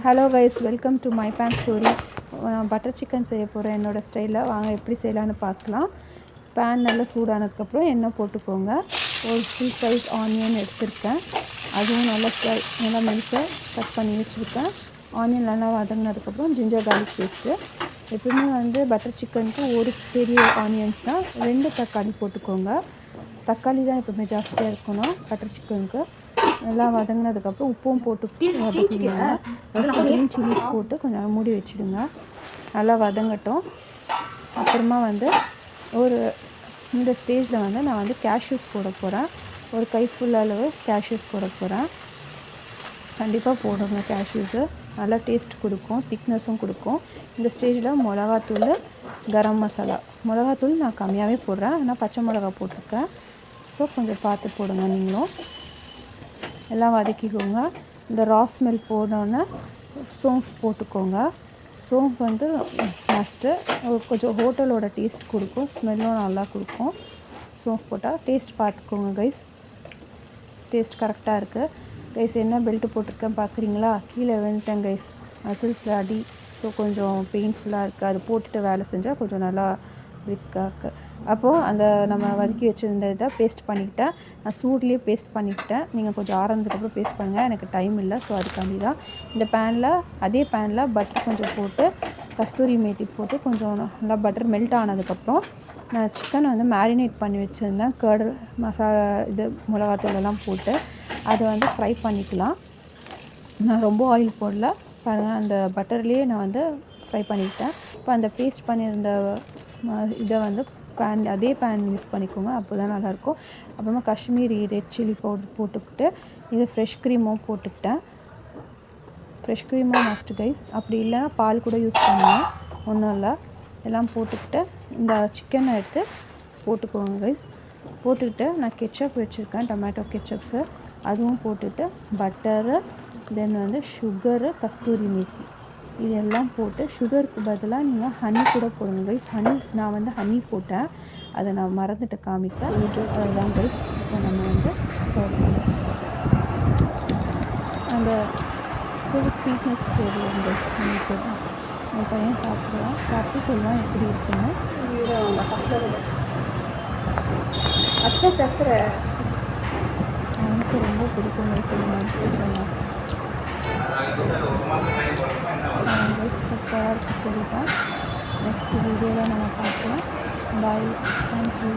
Hello guys, welcome to my pan story. நான் butter chicken செய்ய போகிறேன் என்னோடய ஸ்டைலில். வாங்க எப்படி செய்யலான்னு பார்க்கலாம். பேன் நல்லா சூடானதுக்கப்புறம் எண்ணெய் போட்டுக்கோங்க. ஒரு ஃபுல் சைஸ் ஆனியன் எடுத்துருக்கேன். அதுவும் நல்லா மெலிசாக கட் பண்ணி வச்சுருக்கேன். ஆனியன் நல்லா வதங்கினதுக்கப்புறம் ஜிஞ்சர் கார்லிக் பேஸ்ட்டு. எப்பவுமே பட்டர் சிக்கனுக்கு ஒரு பெரிய ஆனியன்ஸ் தான், 2 தக்காளி போட்டுக்கோங்க. தக்காளி தான் எப்பவுமே ஜாஸ்தியாக இருக்கணும் பட்டர் சிக்கனுக்கு. நல்லா வதங்கினதுக்கப்புறம் உப்பும் போட்டு வதக்கிடுங்க. க்ரீன் சில்லிஸ் போட்டு கொஞ்சம் மூடி வச்சுடுங்க. நல்லா வதங்கட்டும். அப்புறமா ஒரு இந்த ஸ்டேஜில் நான் கேஷ்யூஸ் போட போகிறேன். ஒரு கை ஃபுல் அளவு கேஷ்யூஸ் போட போகிறேன். கண்டிப்பாக போடுங்க. கேஷ்யூஸு நல்லா டேஸ்ட் கொடுக்கும், திக்னஸும் கொடுக்கும். இந்த ஸ்டேஜில் மிளகாத்தூள், கரம் மசாலா. மிளகாத்தூள் நான் கம்மியாகவே போடுறேன், ஆனால் பச்சை மிளகா போட்டிருக்கேன். ஸோ கொஞ்சம் பார்த்து போடுங்க நீங்களும். எல்லாம் வதக்கிக்கோங்க. இந்த ரா ஸ்மெல் போனோன்னே சோம்பு போட்டுக்கோங்க. சோம்பு மஸ்ட்டு கொஞ்சம் ஹோட்டலோட டேஸ்ட் கொடுக்கும், ஸ்மெல்லும் நல்லா கொடுக்கும். சோம்பு போட்டால் டேஸ்ட் பார்த்துக்கோங்க கைஸ். டேஸ்ட் கரெக்டாக இருக்குது கைஸ். என்ன பெல்ட்டு போட்டிருக்கேன் பார்க்குறீங்களா? கீழே விழுந்துட்டேன் கைஸ், மசில்ஸில் அடி. ஸோ கொஞ்சம் பெயின்ஃபுல்லாக இருக்குது. அது போட்டுட்டு வேலை செஞ்சால் கொஞ்சம் நல்லா விற்காக்கு. அப்போது அந்த நம்ம வதக்கி வச்சுருந்த இதை பேஸ்ட் பண்ணிக்கிட்டேன். நான் சூட்லேயே பேஸ்ட் பண்ணிக்கிட்டேன். நீங்கள் கொஞ்சம் ஆறதுக்கப்புறம் பேஸ்ட் பண்ணுங்கள், எனக்கு டைம் இல்லை. ஸோ அதுக்காண்டி தான் இந்த அதே பேனில் பட்டர் கொஞ்சம் போட்டு, கஸ்தூரி மேத்தி போட்டு கொஞ்சம் நல்லா பட்டர் மெல்ட் ஆனதுக்கப்புறம் நான் சிக்கனை மேரினேட் பண்ணி வச்சுருந்தேன். கர்டு மசாலா இது மிளகாத்தூளெல்லாம் போட்டு அதை ஃப்ரை பண்ணிக்கலாம். நான் ரொம்ப ஆயில் போடல பாருங்கள், அந்த பட்டர்லேயே நான் ஃப்ரை பண்ணிக்கிட்டேன். இப்போ அந்த பேஸ்ட் பண்ணியிருந்த இதை அதே பேன் யூஸ் பண்ணிக்கோங்க, அப்போ தான் நல்லாயிருக்கும். அப்புறமா காஷ்மீரி ரெட் சில்லி பவுடர் போட்டுக்கிட்டு, இது ஃப்ரெஷ் க்ரீமும் போட்டுக்கிட்டேன். ஃப்ரெஷ் க்ரீமும் மஸ்ட் கைஸ். அப்படி இல்லைன்னா பால் கூட யூஸ் பண்ணுவேன், ஒன்றும் இல்லை. எல்லாம் போட்டுக்கிட்டு இந்த சிக்கனை எடுத்து போட்டுக்கோங்க கைஸ். போட்டுக்கிட்டு நான் கெச்சப் வச்சுருக்கேன், டொமேட்டோ கெச்சப்ஸு. அதுவும் போட்டுட்டு பட்டரு, தென் சுகரு, கஸ்தூரி மேத்தி இதெல்லாம் போட்டு, சுகருக்கு பதிலாக நீங்கள் ஹனி கூட போடுங்க கைஸ். நான் ஹனி போட்டேன், அதை நான் மறந்துட்டு காமிக்க. அதுதான் கைஸ். இப்போ நம்ம சர்வ் பண்ணோம். அந்த ஒரு ஸ்வீட்னஸ் போடுவோம் கைஸ். ஹனி போட்டேன். என் பையன் சாப்பிட்டு சொல்லுவான் எப்படி இருக்குன்னு. அச்சா சக்கரை எனக்கு ரொம்ப பிடிக்கும் சொல்லுவான். சூப்பராக இருக்கு சொல்லிட்டேன். நெக்ஸ்ட் வீடியோவில் நம்ம பார்க்கலாம். பாய், தேங்க்யூ.